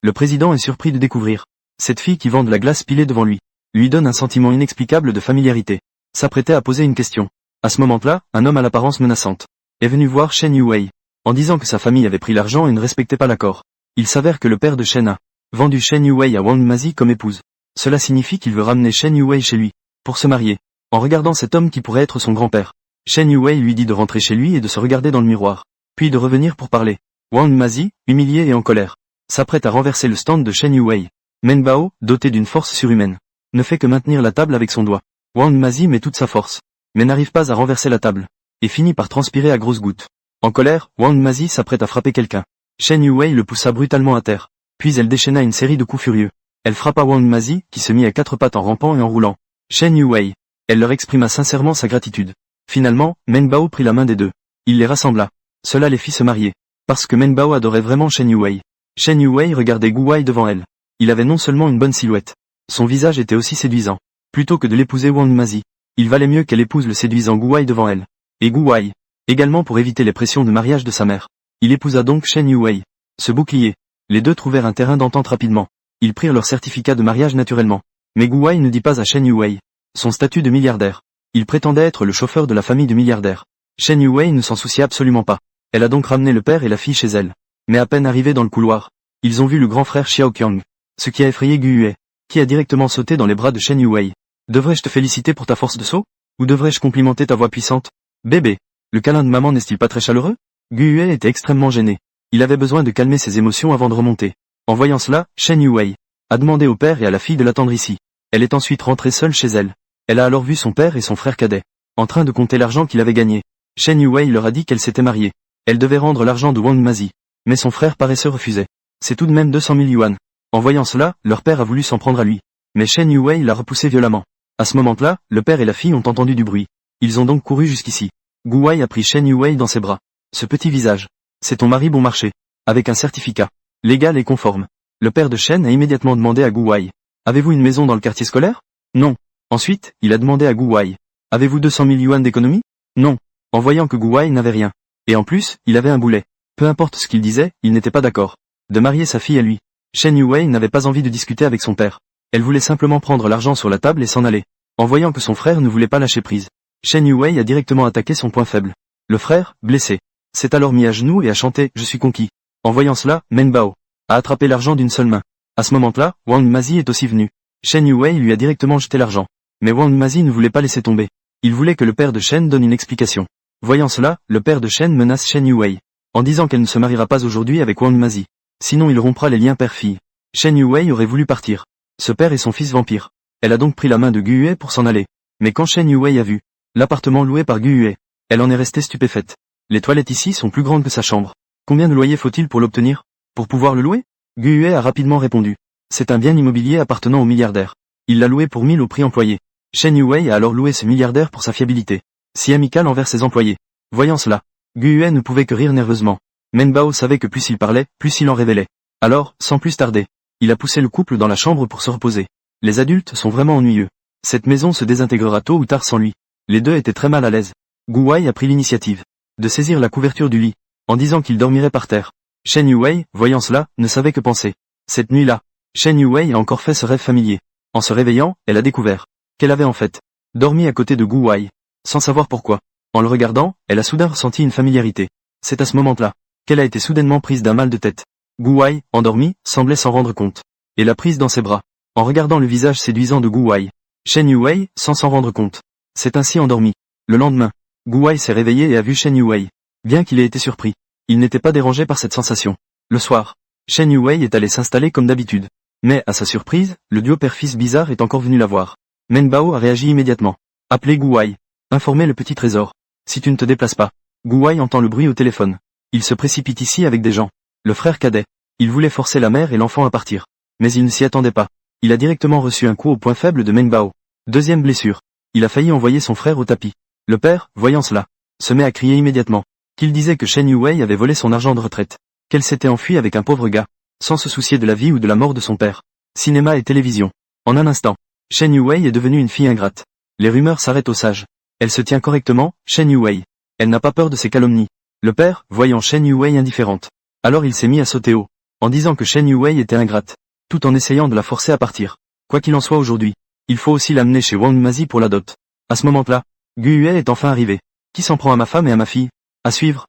Le président est surpris de découvrir cette fille qui vend de la glace pilée devant lui. Lui donne un sentiment inexplicable de familiarité. S'apprêtait à poser une question. À ce moment-là, un homme à l'apparence menaçante est venu voir Shen Yuwei, en disant que sa famille avait pris l'argent et ne respectait pas l'accord. Il s'avère que le père de Shen a vendu Shen Yuwei à Wang Mazi comme épouse. Cela signifie qu'il veut ramener Shen Yuwei chez lui, pour se marier. En regardant cet homme qui pourrait être son grand-père, Shen Yuwei lui dit de rentrer chez lui et de se regarder dans le miroir, puis de revenir pour parler. Wang Mazi, humilié et en colère, s'apprête à renverser le stand de Shen Yuwei. Men Bao, doté d'une force surhumaine, ne fait que maintenir la table avec son doigt. Wang Mazi met toute sa force, mais n'arrive pas à renverser la table, et finit par transpirer à grosses gouttes. En colère, Wang Mazi s'apprête à frapper quelqu'un. Shen Yuwei le poussa brutalement à terre, puis elle déchaîna une série de coups furieux. Elle frappa Wang Mazi, qui se mit à quatre pattes en rampant et en roulant. Shen Yuwei. Elle leur exprima sincèrement sa gratitude. Finalement, Men Bao prit la main des deux. Il les rassembla. Cela les fit se marier. Parce que Men Bao adorait vraiment Shen Yuwei. Shen Yuwei regardait Gu Wai devant elle. Il avait non seulement une bonne silhouette, son visage était aussi séduisant. Plutôt que de l'épouser Wang Mazi, il valait mieux qu'elle épouse le séduisant Gu Wai devant elle. Et Gu Wai, également pour éviter les pressions de mariage de sa mère. Il épousa donc Shen Yuwei. Ce bouclier. Les deux trouvèrent un terrain d'entente rapidement. Ils prirent leur certificat de mariage naturellement. Mais Gu Wai ne dit pas à Shen Yuwei son statut de milliardaire. Il prétendait être le chauffeur de la famille de milliardaires. Shen Yuwei ne s'en souciait absolument pas. Elle a donc ramené le père et la fille chez elle. Mais à peine arrivés dans le couloir, ils ont vu le grand frère Xiao Qiang. Ce qui a effrayé Gu Yue, qui a directement sauté dans les bras de Shen Yuwei. Devrais-je te féliciter pour ta force de saut? Ou devrais-je complimenter ta voix puissante? Bébé, le câlin de maman n'est-il pas très chaleureux? Gu Yue était extrêmement gêné. Il avait besoin de calmer ses émotions avant de remonter. En voyant cela, Shen Yuwei a demandé au père et à la fille de l'attendre ici. Elle est ensuite rentrée seule chez elle. Elle a alors vu son père et son frère cadet, en train de compter l'argent qu'il avait gagné. Shen Yuwei leur a dit qu'elle s'était mariée. Elle devait rendre l'argent de Wang Mazi. Mais son frère paresseux refusait. C'est tout de même 200 000 yuan. En voyant cela, leur père a voulu s'en prendre à lui. Mais Shen Yuwei l'a repoussé violemment. À ce moment-là, le père et la fille ont entendu du bruit. Ils ont donc couru jusqu'ici. Gu Wai a pris Shen Yuwei dans ses bras. Ce petit visage. C'est ton mari bon marché. Avec un certificat légal et conforme. Le père de Shen a immédiatement demandé à Gu Wai. Avez-vous une maison dans le quartier scolaire? Non. Ensuite, il a demandé à Gu Wai. Avez-vous 200 000 yuan d'économie? Non. En voyant que Gu Wai n'avait rien. Et en plus, il avait un boulet. Peu importe ce qu'il disait, il n'était pas d'accord de marier sa fille à lui. Shen Yuwei n'avait pas envie de discuter avec son père. Elle voulait simplement prendre l'argent sur la table et s'en aller. En voyant que son frère ne voulait pas lâcher prise, Shen Yuwei a directement attaqué son point faible. Le frère, blessé, s'est alors mis à genoux et a chanté « Je suis conquis ». En voyant cela, Men Bao a attrapé l'argent d'une seule main. À ce moment-là, Wang Mazi est aussi venu. Shen Yuwei lui a directement jeté l'argent. Mais Wang Mazi ne voulait pas laisser tomber. Il voulait que le père de Shen donne une explication. Voyant cela, le père de Shen menace Shen Yuwei, en disant qu'elle ne se mariera pas aujourd'hui avec Wang Mazi. Sinon il rompra les liens père-fille. Shen Yuwei aurait voulu partir. Ce père est son fils vampire. Elle a donc pris la main de Gu Yue pour s'en aller. Mais quand Shen Yuwei a vu l'appartement loué par Gu Yue, elle en est restée stupéfaite. Les toilettes ici sont plus grandes que sa chambre. Combien de loyer faut-il pour l'obtenir? Pour pouvoir le louer? Gu Yue a rapidement répondu. C'est un bien immobilier appartenant au milliardaire. Il l'a loué pour 1000 au prix employé. Shen Yuwei a alors loué ce milliardaire pour sa fiabilité, si amicale envers ses employés. Voyant cela, Gu Yue ne pouvait que rire nerveusement. Men Bao savait que plus il parlait, plus il en révélait. Alors, sans plus tarder, il a poussé le couple dans la chambre pour se reposer. Les adultes sont vraiment ennuyeux. Cette maison se désintégrera tôt ou tard sans lui. Les deux étaient très mal à l'aise. Gu Wai a pris l'initiative de saisir la couverture du lit, en disant qu'il dormirait par terre. Shen Yuwei, voyant cela, ne savait que penser. Cette nuit-là, Shen Yuwei a encore fait ce rêve familier. En se réveillant, elle a découvert qu'elle avait en fait dormi à côté de Gu Wai, sans savoir pourquoi. En le regardant, elle a soudain ressenti une familiarité. C'est à ce moment-là qu'elle a été soudainement prise d'un mal de tête. Gu Wai, endormi, semblait s'en rendre compte, et l'a prise dans ses bras. En regardant le visage séduisant de Gu Wai, Shen Yuwei, sans s'en rendre compte, s'est ainsi endormi. Le lendemain, Gu Wai s'est réveillé et a vu Shen Yuwei. Bien qu'il ait été surpris, il n'était pas dérangé par cette sensation. Le soir, Shen Yuwei est allé s'installer comme d'habitude. Mais, à sa surprise, le duo père-fils bizarre est encore venu la voir. Men Bao a réagi immédiatement. Appelez Gu Wai. Informez le petit trésor. Si tu ne te déplaces pas. Gu Wai entend le bruit au téléphone. Il se précipite ici avec des gens. Le frère cadet. Il voulait forcer la mère et l'enfant à partir. Mais il ne s'y attendait pas. Il a directement reçu un coup au point faible de Men Bao. Deuxième blessure. Il a failli envoyer son frère au tapis. Le père, voyant cela, se met à crier immédiatement qu'il disait que Shen Yuwei avait volé son argent de retraite, qu'elle s'était enfuie avec un pauvre gars, sans se soucier de la vie ou de la mort de son père. Cinéma et télévision. En un instant, Shen Yuwei est devenue une fille ingrate. Les rumeurs s'arrêtent au sage. Elle se tient correctement, Shen Yuwei. Elle n'a pas peur de ses calomnies. Le père, voyant Shen Yuwei indifférente, alors il s'est mis à sauter haut. en disant que Shen Yuwei était ingrate, tout en essayant de la forcer à partir. Quoi qu'il en soit aujourd'hui, il faut aussi l'amener chez Wang Mazi pour la dot. À ce moment-là, Gu Yue est enfin arrivé. Qui s'en prend à ma femme et à ma fille? À suivre.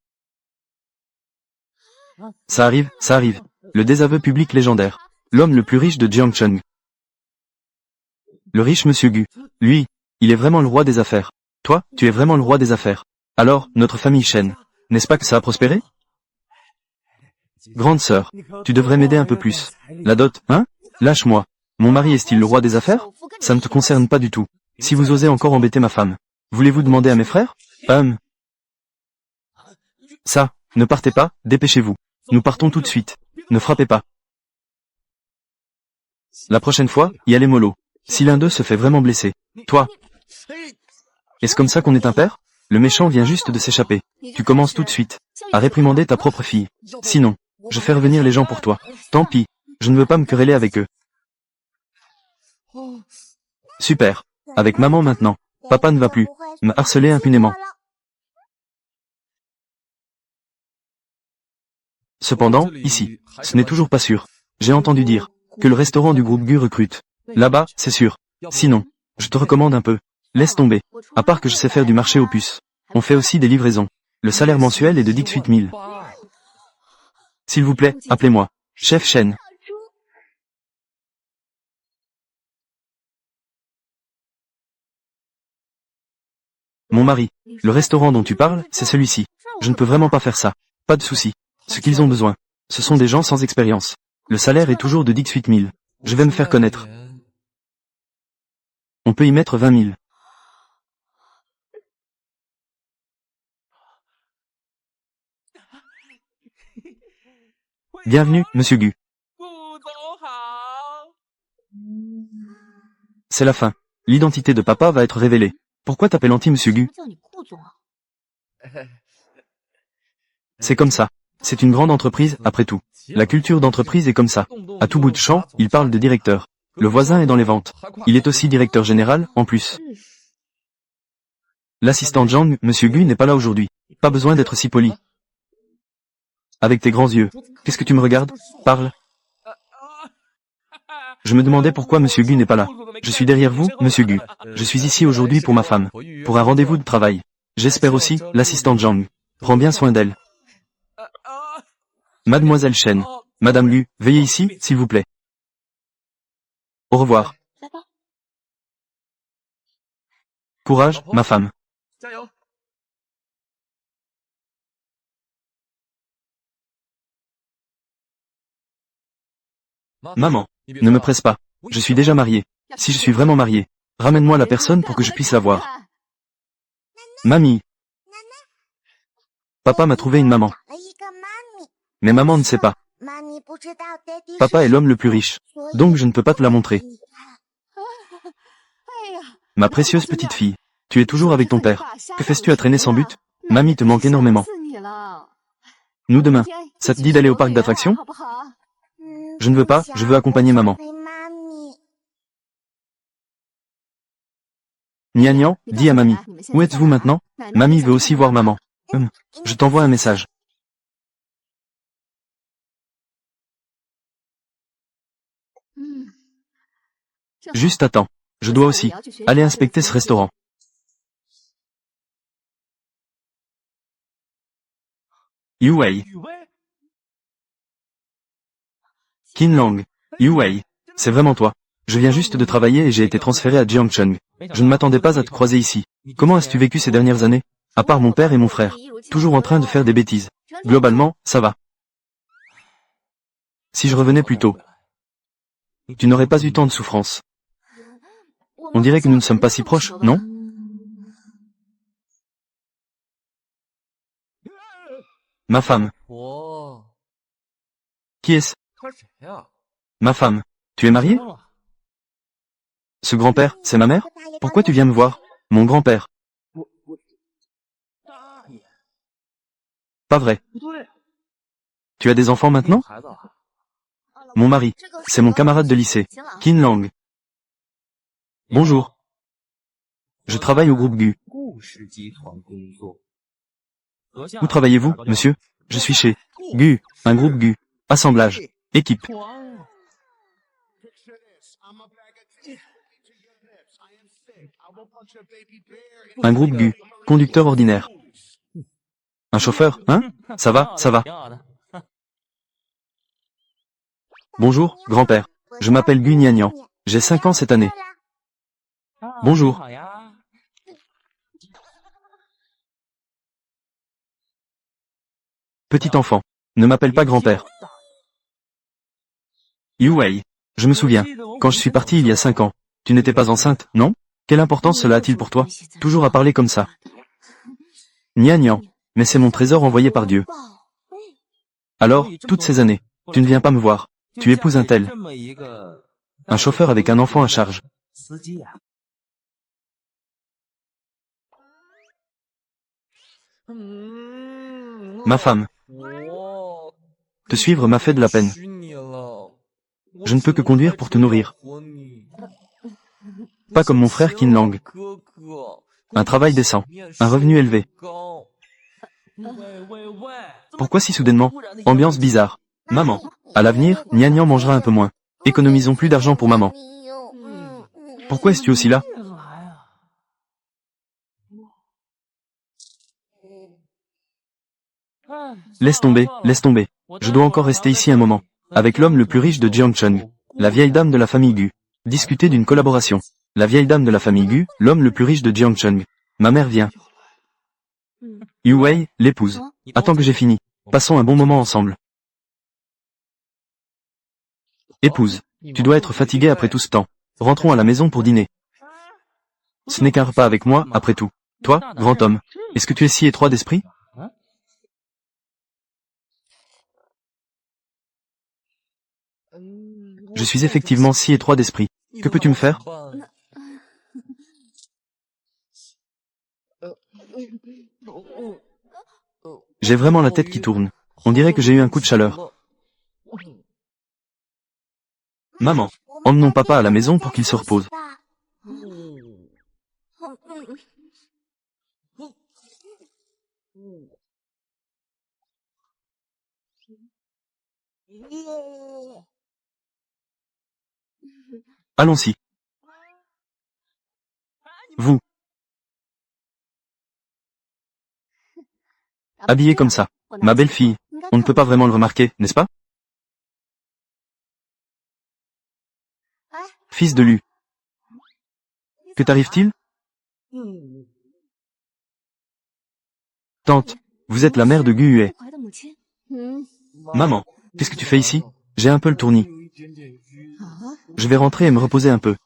Ça arrive, ça arrive. Le désaveu public légendaire. L'homme le plus riche de Jiangcheng. Le riche monsieur Gu. Lui, il est vraiment le roi des affaires. Toi, tu es vraiment le roi des affaires. Alors, notre famille Shen. N'est-ce pas que ça a prospéré? Grande sœur, tu devrais m'aider un peu plus. La dot, hein? Lâche-moi. Mon mari est-il le roi des affaires? Ça ne te concerne pas du tout. Si vous osez encore embêter ma femme, voulez-vous demander à mes frères? Ça, ne partez pas, dépêchez-vous. Nous partons tout de suite. Ne frappez pas. La prochaine fois, y allez mollo. Si l'un d'eux se fait vraiment blesser. Toi. Est-ce comme ça qu'on est un père? Le méchant vient juste de s'échapper. Tu commences tout de suite à réprimander ta propre fille. Sinon, je fais revenir les gens pour toi. Tant pis, je ne veux pas me quereller avec eux. Super. Avec maman maintenant. Papa ne va plus me harceler impunément. Cependant, ici, ce n'est toujours pas sûr. J'ai entendu dire que le restaurant du groupe Gu recrute. Là-bas, c'est sûr. Sinon, je te recommande un peu. Laisse tomber. À part que je sais faire du marché aux puces. On fait aussi des livraisons. Le salaire mensuel est de 18 000. S'il vous plaît, appelez-moi. Chef Shen. Mon mari. Le restaurant dont tu parles, c'est celui-ci. Je ne peux vraiment pas faire ça. Pas de souci. Ce qu'ils ont besoin, ce sont des gens sans expérience. Le salaire est toujours de 18 000. Je vais me faire connaître. On peut y mettre 20 000. Bienvenue, monsieur Gu. C'est la fin. L'identité de papa va être révélée. Pourquoi t'appelles-t-il monsieur Gu? C'est comme ça. C'est une grande entreprise, après tout. La culture d'entreprise est comme ça. À tout bout de champ, il parle de directeur. Le voisin est dans les ventes. Il est aussi directeur général, en plus. L'assistant Zhang, monsieur Gu n'est pas là aujourd'hui. Pas besoin d'être si poli. Avec tes grands yeux. Qu'est-ce que tu me regardes? Parle. Je me demandais pourquoi monsieur Gu n'est pas là. Je suis derrière vous, monsieur Gu. Je suis ici aujourd'hui pour ma femme. Pour un rendez-vous de travail. J'espère aussi, l'assistante Zhang. Prends bien soin d'elle. Mademoiselle Shen. Madame Gu, veuillez ici, s'il vous plaît. Au revoir. Courage, ma femme. Maman, ne me presse pas. Je suis déjà marié. Si je suis vraiment marié, ramène-moi la personne pour que je puisse la voir. Mamie. Papa m'a trouvé une maman. Mais maman ne sait pas. Papa est l'homme le plus riche. Donc je ne peux pas te la montrer. Ma précieuse petite fille. Tu es toujours avec ton père. Que fais-tu à traîner sans but? Mamie te manque énormément. Nous demain, ça te dit d'aller au parc d'attractions? Je ne veux pas, je veux accompagner maman. Nian, dis à mamie. Où êtes-vous maintenant? Mamie veut aussi voir maman. Je t'envoie un message. Juste attends. Je dois aussi aller inspecter ce restaurant. Yuwei. Qinlang. Yuwei. C'est vraiment toi. Je viens juste de travailler et j'ai été transféré à Jiangcheng. Je ne m'attendais pas à te croiser ici. Comment as-tu vécu ces dernières années? À part mon père et mon frère. Toujours en train de faire des bêtises. Globalement, ça va. Si je revenais plus tôt, tu n'aurais pas eu tant de souffrance. On dirait que nous ne sommes pas si proches, non? Ma femme. Qui est-ce? Ma femme. Tu es mariée? Ce grand-père, c'est ma mère? Pourquoi tu viens me voir? Mon grand-père. Pas vrai. Tu as des enfants maintenant? Mon mari. C'est mon camarade de lycée. Qin Lang. Bonjour. Je travaille au groupe Gu. Où travaillez-vous, monsieur? Je suis chez Gu, un groupe Gu. Assemblage. Équipe. Un groupe Gu. Conducteur ordinaire. Un chauffeur, hein? Ça va, ça va. Bonjour, grand-père. Je m'appelle Gu Nianian. J'ai 5 ans cette année. Bonjour. Petit enfant. Ne m'appelle pas grand-père. Yuwei. Je me souviens. Quand je suis parti il y a 5 ans. Tu n'étais pas enceinte, non? Quelle importance cela a-t-il pour toi? Toujours à parler comme ça. Nianian. Mais c'est mon trésor envoyé par Dieu. Alors, toutes ces années, tu ne viens pas me voir. Tu épouses un tel. Un chauffeur avec un enfant à charge. Ma femme. Te suivre m'a fait de la peine. Je ne peux que conduire pour te nourrir. Pas comme mon frère Kinlang. Un travail décent. Un revenu élevé. Pourquoi si soudainement? Ambiance bizarre. Maman. À l'avenir, Nianian mangera un peu moins. Économisons plus d'argent pour maman. Pourquoi es-tu aussi là? Laisse tomber, laisse tomber. Je dois encore rester ici un moment. Avec l'homme le plus riche de Jiangcheng. La vieille dame de la famille Gu. Discuter d'une collaboration. La vieille dame de la famille Gu, l'homme le plus riche de Jiangcheng. Ma mère vient. Yuwei, l'épouse. Attends que j'ai fini. Passons un bon moment ensemble. Épouse. Tu dois être fatiguée après tout ce temps. Rentrons à la maison pour dîner. Ce n'est qu'un repas avec moi, après tout. Toi, grand homme, est-ce que tu es si étroit d'esprit? Je suis effectivement si étroit d'esprit. Que peux-tu me faire? J'ai vraiment la tête qui tourne. On dirait que j'ai eu un coup de chaleur. Maman, emmenons papa à la maison pour qu'il se repose. Allons-y. Vous. Habillée comme ça. Ma belle-fille. On ne peut pas vraiment le remarquer, n'est-ce pas? Fils de Lu. Que t'arrive-t-il? Tante, vous êtes la mère de Gu Yue. Maman, qu'est-ce que tu fais ici? J'ai un peu le tournis. Je vais rentrer et me reposer un peu.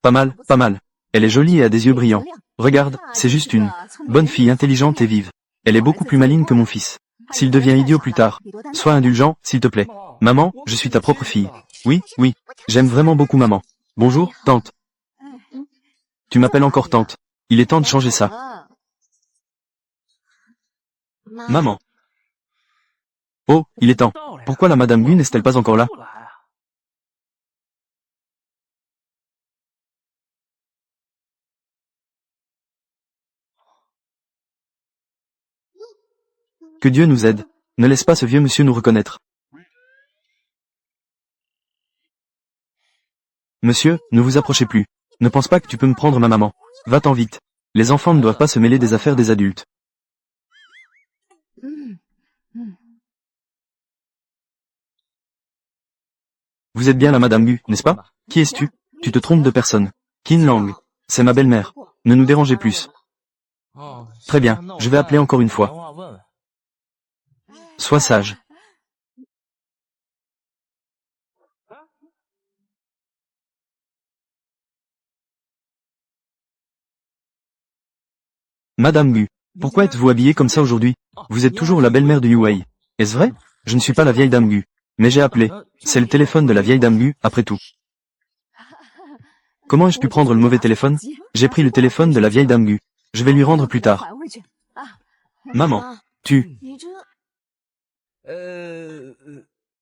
Pas mal, pas mal. Elle est jolie et a des yeux brillants. Regarde, c'est juste une bonne fille intelligente et vive. Elle est beaucoup plus maligne que mon fils. S'il devient idiot plus tard, sois indulgent, s'il te plaît. Maman, je suis ta propre fille. Oui, oui, j'aime vraiment beaucoup maman. Bonjour, tante. Tu m'appelles encore tante. Il est temps de changer ça. Maman. Oh, il est temps. Pourquoi la Madame Gu n'est-elle pas encore là? Que Dieu nous aide. Ne laisse pas ce vieux monsieur nous reconnaître. Monsieur, ne vous approchez plus. Ne pense pas que tu peux me prendre ma maman. Va-t'en vite. Les enfants ne doivent pas se mêler des affaires des adultes. Vous êtes bien la Madame Gu, n'est-ce pas? Qui es-tu? Tu te trompes de personne. Qin Lang. C'est ma belle-mère. Ne nous dérangez plus. Très bien, je vais appeler encore une fois. Sois sage. Madame Gu, pourquoi êtes-vous habillée comme ça aujourd'hui? Vous êtes toujours la belle-mère de Yuwei. Est-ce vrai? Je ne suis pas la vieille dame Gu. Mais j'ai appelé. C'est le téléphone de la vieille dame Gu, après tout. Comment ai-je pu prendre le mauvais téléphone? J'ai pris le téléphone de la vieille dame Gu. Je vais lui rendre plus tard. Maman, tu...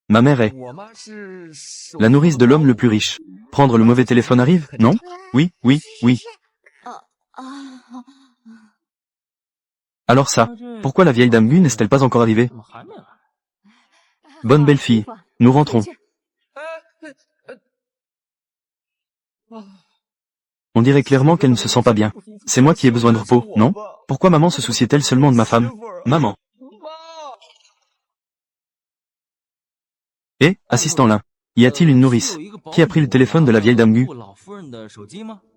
Ma mère est... la nourrice de l'homme le plus riche. Prendre le mauvais téléphone arrive, non? Oui, oui, oui. Alors ça, pourquoi la vieille dame Gu n'est-elle pas encore arrivée? Bonne belle fille, nous rentrons. On dirait clairement qu'elle ne se sent pas bien. C'est moi qui ai besoin de repos, non? Pourquoi maman se souciait-elle seulement de ma femme? Maman. Eh, assistant là. Y a-t-il une nourrice? Qui a pris le téléphone de la vieille dame Gu?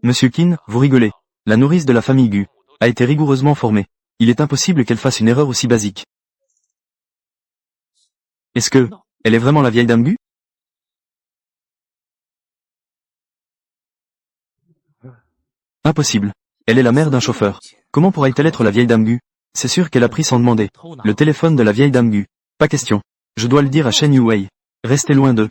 Monsieur Qin, vous rigolez. La nourrice de la famille Gu a été rigoureusement formée. Il est impossible qu'elle fasse une erreur aussi basique. Est-ce que elle est vraiment la vieille dame Gu? Impossible. Elle est la mère d'un chauffeur. Comment pourrait-elle être la vieille dame Gu? C'est sûr qu'elle a pris sans demander. Le téléphone de la vieille dame Gu. Pas question. Je dois le dire à Shen Yuwei. Restez loin d'eux.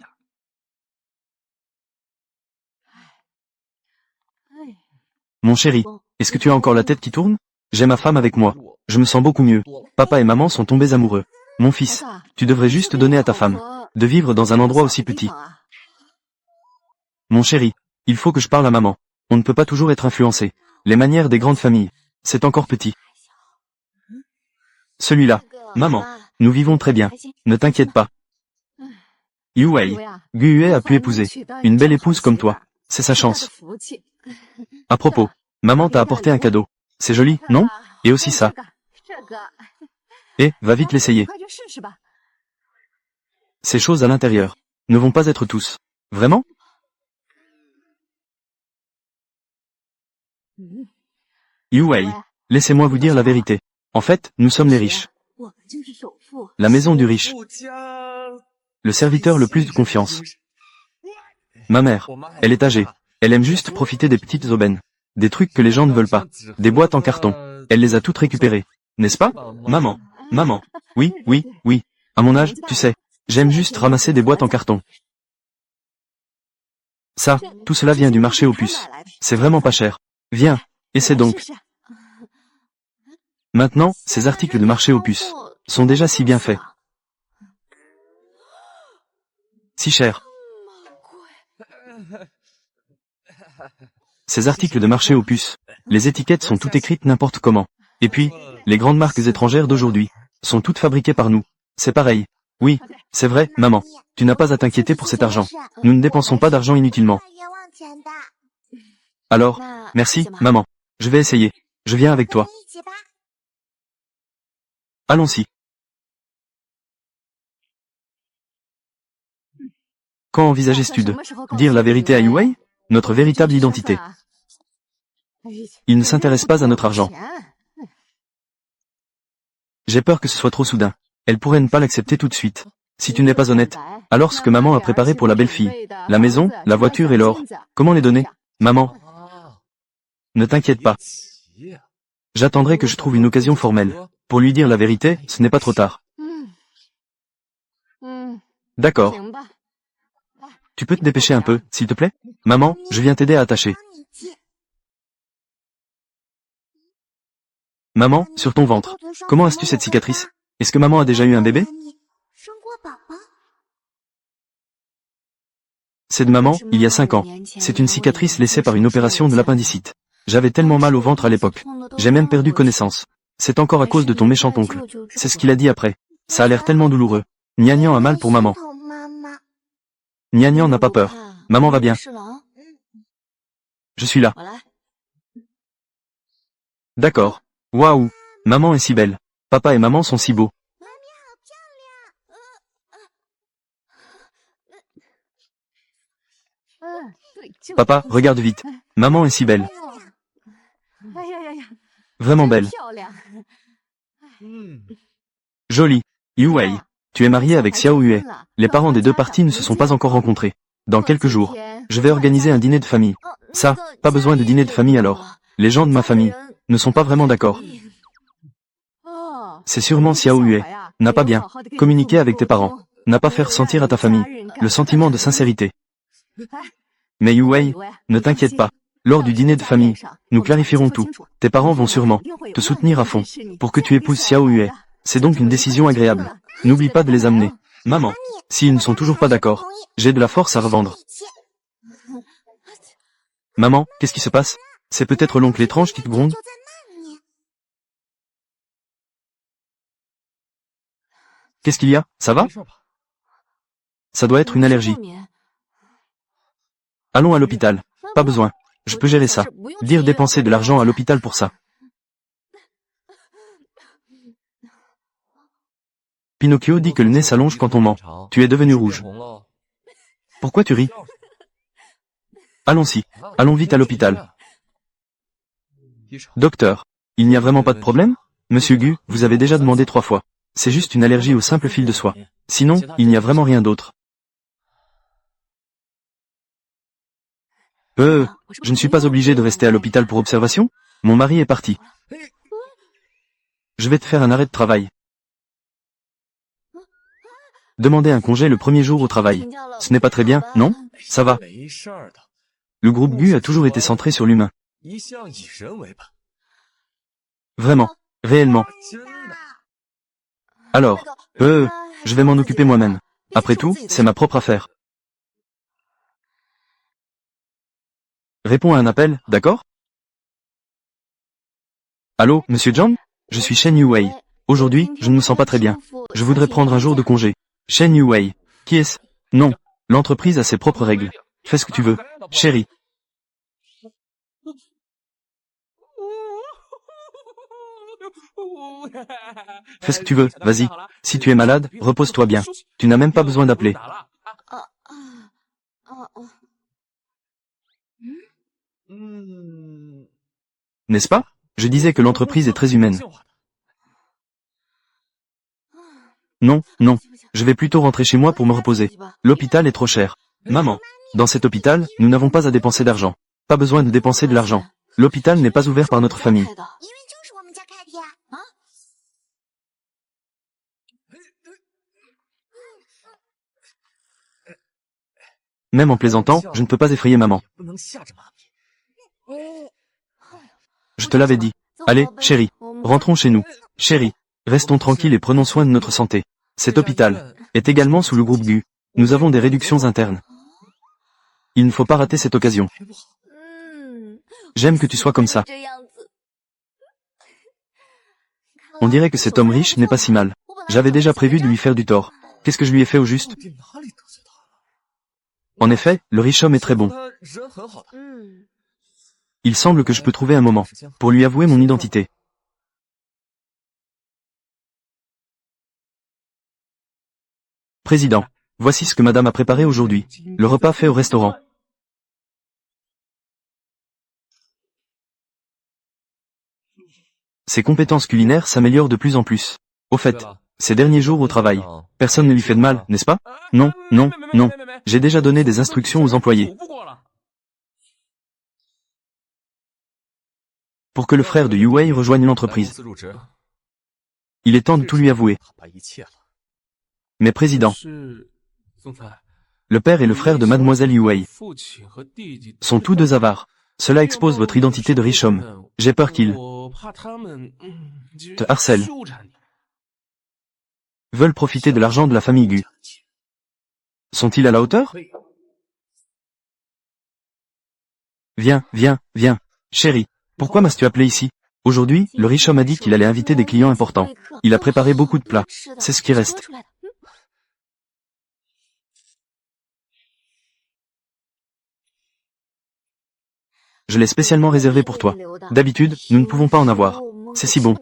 Mon chéri, est-ce que tu as encore la tête qui tourne? J'ai ma femme avec moi. Je me sens beaucoup mieux. Papa et maman sont tombés amoureux. Mon fils, tu devrais juste donner à ta femme de vivre dans un endroit aussi petit. Mon chéri, il faut que je parle à maman. On ne peut pas toujours être influencé. Les manières des grandes familles. C'est encore petit. Celui-là. Maman. Nous vivons très bien. Ne t'inquiète pas. Yuwei. Gu Yue a pu épouser une belle épouse comme toi. C'est sa chance. À propos, maman t'a apporté un cadeau. C'est joli, non? Et aussi ça. Eh, va vite l'essayer. Ces choses à l'intérieur ne vont pas être tous. Vraiment? Yuwei, laissez-moi vous dire la vérité. En fait, nous sommes les riches. La maison du riche. Le serviteur le plus de confiance. Ma mère, elle est âgée. Elle aime juste profiter des petites aubaines. Des trucs que les gens ne veulent pas. Des boîtes en carton. Elle les a toutes récupérées. N'est-ce pas? Maman. Maman. Oui, oui, oui. À mon âge, tu sais, j'aime juste ramasser des boîtes en carton. Ça, tout cela vient du marché aux puces. C'est vraiment pas cher. Viens, essaie donc. Maintenant, ces articles de marché aux puces sont déjà si bien faits. Si cher. Ces articles de marché aux puces, les étiquettes sont toutes écrites n'importe comment. Et puis, les grandes marques étrangères d'aujourd'hui sont toutes fabriquées par nous. C'est pareil. Oui, c'est vrai, maman. Tu n'as pas à t'inquiéter pour cet argent. Nous ne dépensons pas d'argent inutilement. Alors, merci, maman. Je vais essayer. Je viens avec toi. Allons-y. Quand envisageais-tu de dire la vérité à Yuwei? Notre véritable identité. Il ne s'intéresse pas à notre argent. J'ai peur que ce soit trop soudain. Elle pourrait ne pas l'accepter tout de suite. Si tu n'es pas honnête, alors ce que maman a préparé pour la belle-fille, la maison, la voiture et l'or, comment les donner? Maman, ne t'inquiète pas. J'attendrai que je trouve une occasion formelle. Pour lui dire la vérité, ce n'est pas trop tard. D'accord. Tu peux te dépêcher un peu, s'il te plaît? Maman, je viens t'aider à attacher. Maman, sur ton ventre. Comment as-tu cette cicatrice? Est-ce que maman a déjà eu un bébé? C'est de maman, il y a 5 ans. C'est une cicatrice laissée par une opération de l'appendicite. J'avais tellement mal au ventre à l'époque. J'ai même perdu connaissance. C'est encore à cause de ton méchant oncle. C'est ce qu'il a dit après. Ça a l'air tellement douloureux. Nian a mal pour maman. Nian n'a pas peur. Maman va bien. Je suis là. D'accord. Waouh. Maman est si belle. Papa et maman sont si beaux. Papa, regarde vite. Maman est si belle. Vraiment belle. Jolie. Yuwei, tu es marié avec Xiao Yue. Les parents des deux parties ne se sont pas encore rencontrés. Dans quelques jours, je vais organiser un dîner de famille. Ça, pas besoin de dîner de famille alors. Les gens de ma famille ne sont pas vraiment d'accord. C'est sûrement Xiao Yue. N'a pas bien communiqué avec tes parents. N'a pas faire sentir à ta famille le sentiment de sincérité. Mais Yuwei, ne t'inquiète pas. Lors du dîner de famille, nous clarifierons tout. Tes parents vont sûrement te soutenir à fond pour que tu épouses Xiao Yue. C'est donc une décision agréable. N'oublie pas de les amener. Maman, s'ils ne sont toujours pas d'accord, j'ai de la force à revendre. Maman, qu'est-ce qui se passe? C'est peut-être l'oncle étrange qui te gronde? Qu'est-ce qu'il y a? Ça va? Ça doit être une allergie. Allons à l'hôpital. Pas besoin. Je peux gérer ça. Dire dépenser de l'argent à l'hôpital pour ça. Pinocchio dit que le nez s'allonge quand on ment. Tu es devenu rouge. Pourquoi tu ris? Allons-y. Allons vite à l'hôpital. Docteur, il n'y a vraiment pas de problème? Monsieur Gu, vous avez déjà demandé 3 fois. C'est juste une allergie au simple fil de soie. Sinon, il n'y a vraiment rien d'autre. Je ne suis pas obligé de rester à l'hôpital pour observation? Mon mari est parti. Je vais te faire un arrêt de travail. Demander un congé le premier jour au travail. Ce n'est pas très bien, non? Ça va. Le groupe Gu a toujours été centré sur l'humain. Vraiment. Réellement. Alors, je vais m'en occuper moi-même. Après tout, c'est ma propre affaire. Réponds à un appel, d'accord? Allô, Monsieur John? Je suis Shen Yuwei. Aujourd'hui, je ne me sens pas très bien. Je voudrais prendre un jour de congé. Shen Yuwei. Qui est-ce? Non. L'entreprise a ses propres règles. Fais ce que tu veux. Chérie. Fais ce que tu veux, vas-y. Si tu es malade, repose-toi bien. Tu n'as même pas besoin d'appeler. N'est-ce pas? Je disais que l'entreprise est très humaine. Non, non. Je vais plutôt rentrer chez moi pour me reposer. L'hôpital est trop cher. Maman. Dans cet hôpital, nous n'avons pas à dépenser d'argent. Pas besoin de dépenser de l'argent. L'hôpital n'est pas ouvert par notre famille. Même en plaisantant, je ne peux pas effrayer maman. Je te l'avais dit. Allez, chérie, rentrons chez nous. Chérie, restons tranquilles et prenons soin de notre santé. Cet hôpital est également sous le groupe Gu. Nous avons des réductions internes. Il ne faut pas rater cette occasion. J'aime que tu sois comme ça. On dirait que cet homme riche n'est pas si mal. J'avais déjà prévu de lui faire du tort. Qu'est-ce que je lui ai fait au juste? En effet, le riche homme est très bon. Il semble que je peux trouver un moment pour lui avouer mon identité. Président, voici ce que madame a préparé aujourd'hui. Le repas fait au restaurant. Ses compétences culinaires s'améliorent de plus en plus. Au fait, ces derniers jours au travail, personne ne lui fait de mal, n'est-ce pas? Non, non, non. J'ai déjà donné des instructions aux employés. Pour que le frère de Yuwei rejoigne l'entreprise. Il est temps de tout lui avouer. Mais président, le père et le frère de mademoiselle Yuwei sont tous deux avares. Cela expose votre identité de riche homme. J'ai peur qu'ils te harcèlent. Veulent profiter de l'argent de la famille Gu. Sont-ils à la hauteur? Viens, viens, viens. Chérie, pourquoi m'as-tu appelé ici? Aujourd'hui, le riche homme a dit qu'il allait inviter des clients importants. Il a préparé beaucoup de plats. C'est ce qui reste. Je l'ai spécialement réservé pour toi. D'habitude, nous ne pouvons pas en avoir. C'est si bon.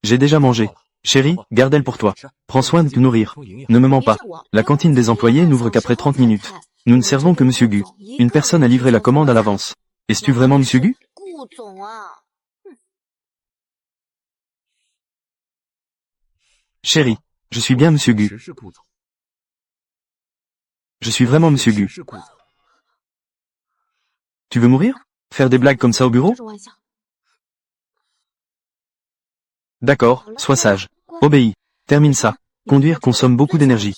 J'ai déjà mangé. Chérie, garde-elle pour toi. Prends soin de te nourrir. Ne me mens pas. La cantine des employés n'ouvre qu'après 30 minutes. Nous ne servons que Monsieur Gu. Une personne a livré la commande à l'avance. Es-tu vraiment Monsieur Gu? Chérie, je suis bien Monsieur Gu. Je suis vraiment Monsieur Gu. Tu veux mourir? Faire des blagues comme ça au bureau? D'accord, sois sage. Obéis. Termine ça. Conduire consomme beaucoup d'énergie.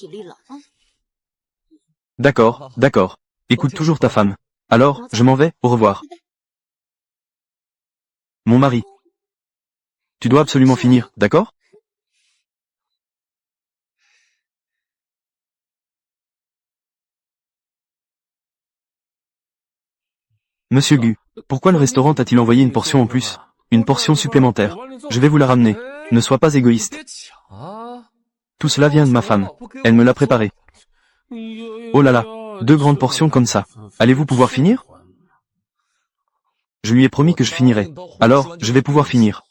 D'accord, d'accord. Écoute toujours ta femme. Alors, je m'en vais, au revoir. Mon mari. Tu dois absolument finir, d'accord? Monsieur Gu, pourquoi le restaurant t'a-t-il envoyé une portion en plus? Une portion supplémentaire. Je vais vous la ramener. Ne sois pas égoïste. Tout cela vient de ma femme. Elle me l'a préparé. Oh là là, 2 grandes portions comme ça. Allez-vous pouvoir finir? Je lui ai promis que je finirais. Alors, je vais pouvoir finir.